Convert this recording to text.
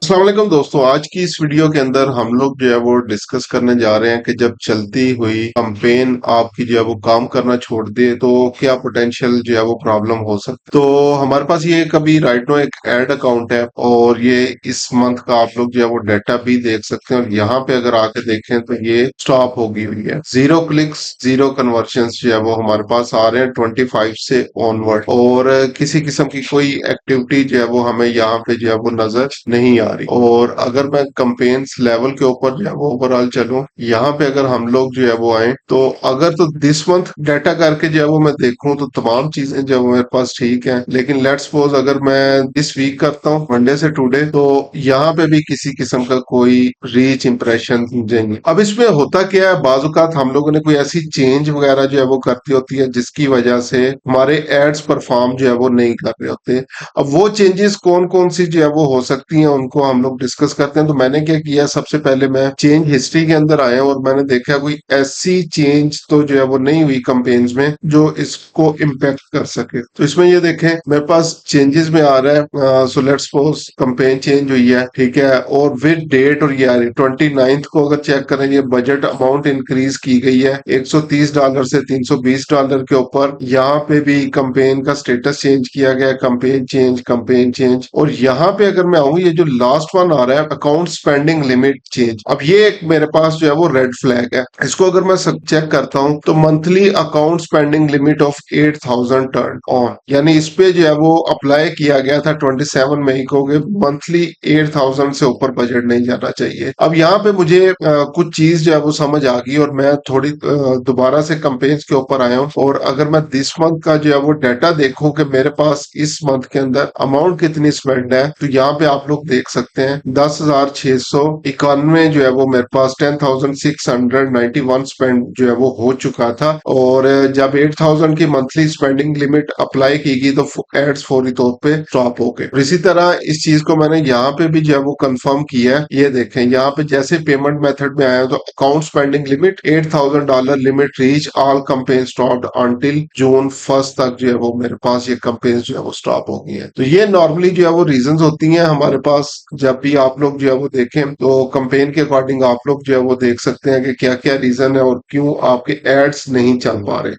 अस्सलाम वालेकुम दोस्तों, आज की इस वीडियो के अंदर हम लोग जो है वो डिस्कस करने जा रहे हैं कि जब चलती हुई कैंपेन आपकी जो है वो काम करना छोड़ दे तो क्या पोटेंशियल जो है वो प्रॉब्लम हो सकती है। तो हमारे पास ये कभी राइट नो एक एड अकाउंट है और ये इस मंथ का आप लोग जो है वो डाटा भी देख सकते हैं और यहाँ पे अगर आके देखें तो ये स्टॉप हो गई हुई है। 0 क्लिक्स 0 कन्वर्शन जो है वो हमारे पास आ रहे हैं 25 से ऑनवर्ड और किसी किस्म की कोई एक्टिविटी जो है वो हमें यहाँ पे जो है वो नजर नहीं आ रही। और अगर मैं कंपेन्स लेवल के ऊपर जो है वो ओवरऑल चलूं, यहाँ पे अगर हम लोग जो है वो आए तो अगर तो दिस मंथ डाटा करके जो है वो मैं देखूं तो तमाम चीजें जो है वो मेरे पास ठीक है, लेकिन लेट्स सपोज अगर मैं दिस वीक करता हूँ मंडे से टुडे तो यहाँ पे भी किसी किस्म का कोई रीच इंप्रेशन देंगे। अब इसमें होता क्या है, बाजुकात हम लोगों ने कोई ऐसी चेंज वगैरह जो है वो करती होती है जिसकी वजह से हमारे एड्स परफॉर्म जो है वो नहीं कर रहे होते। अब वो चेंजेस कौन कौन सी जो है वो हो सकती हैं उनको हम लोग डिस्कस करते हैं। तो मैंने क्या किया, सबसे पहले मैं चेंज हिस्ट्री के अंदर आया और मैंने देखा कोई ऐसी चेंज तो जो है वो नहीं हुई कंपेन्स में जो इसको इम्पेक्ट कर सके। तो इसमें ये देखें मेरे पास चेंजेस में आ रहा है, so let's suppose campaign change हुई है, ठीक है, और विद डेट और ये आ रही 29 को अगर चेक करें ये बजट अमाउंट इंक्रीज की गई है $130 से $320 के ऊपर। यहाँ पे भी कंपेन का स्टेटस चेंज किया गया, कंपेन चेंज। और यहाँ पे अगर मैं आऊं, ये जो लास्ट वन आ रहा है अकाउंट स्पेंडिंग लिमिट चेंज, अब ये एक मेरे पास जो है वो रेड फ्लैग है। इसको अगर मैं चेक करता हूं तो monthly account spending limit of 8000 turn on, यानी इस पे जो है वो अप्लाई किया गया था 27 मई को, मंथली 8000 से ऊपर बजट नहीं जाना चाहिए। अब यहाँ पे मुझे कुछ चीज जो है वो समझ आ गई और मैं थोड़ी दोबारा से कंपेन्स के ऊपर आया हूँ। और अगर मैं दिस मंथ का जो है वो डाटा देखूं कि मेरे पास इस मंथ के अंदर अमाउंट कितनी स्पेंड है, तो यहाँ पे आप लोग देख सकते हैं 10,691 जो है वो मेरे पास 10,691 स्पेंड जो है वो हो चुका था। और जब 8000 की मंथली स्पेंडिंग लिमिट अप्लाई की गई तो एड्स फौरी तौर पे स्टॉप हो गए। इसी तरह इस चीज को मैंने यहाँ पे भी जो है वो कंफर्म किया है। ये देखें यहाँ पे जैसे पेमेंट मेथड में आया तो account spending limit $8000 limit reach, all campaign stopped until June 1 तक जो है वो मेरे पास ये कंपेन जो है वो स्टॉप हो गई है। तो ये नॉर्मली जो है वो रीजंस होती हैं हमारे पास। जब भी आप लोग जो है वो देखें तो कंपेन के अकॉर्डिंग आप लोग जो है वो देख सकते हैं कि क्या क्या रीजन है और क्यों आपके एड्स नहीं चल पा रहे।